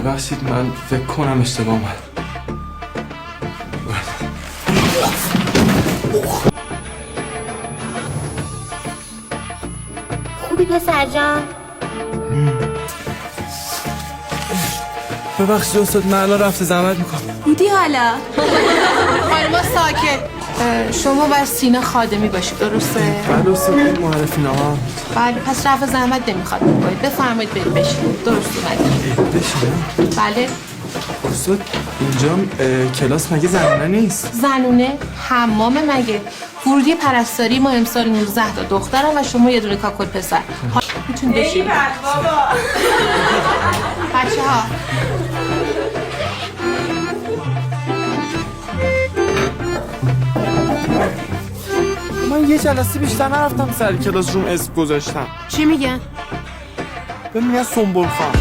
ببخشید من فکر کنم اشتباه اومد. خوبی پسر جان؟ ببخشید استاد من الان رفت زحمت میکنم. بودی حالا؟ خانما ساکت. شما باید سینا خادمی باشید درسته؟ بله استاد معرفی نامه. بله پس رفع زحمت نمیخواد بکنید. بفرمایید برید بشینید. درست اومدید. بشینم؟ بله. استاد اینجا کلاس مگه زنونه نیست؟ زنونه حمام مگه؟ ورودی پرستاری ما امسال 19 تا دخترم و شما یه دونه کاکل پسر. میتونید بشینید. بچه‌ها من یه جلسه بیشتر نرفتم سر کلاس روم اسم گذاشتم. چی میگن؟ بهم میگن سنبول خان.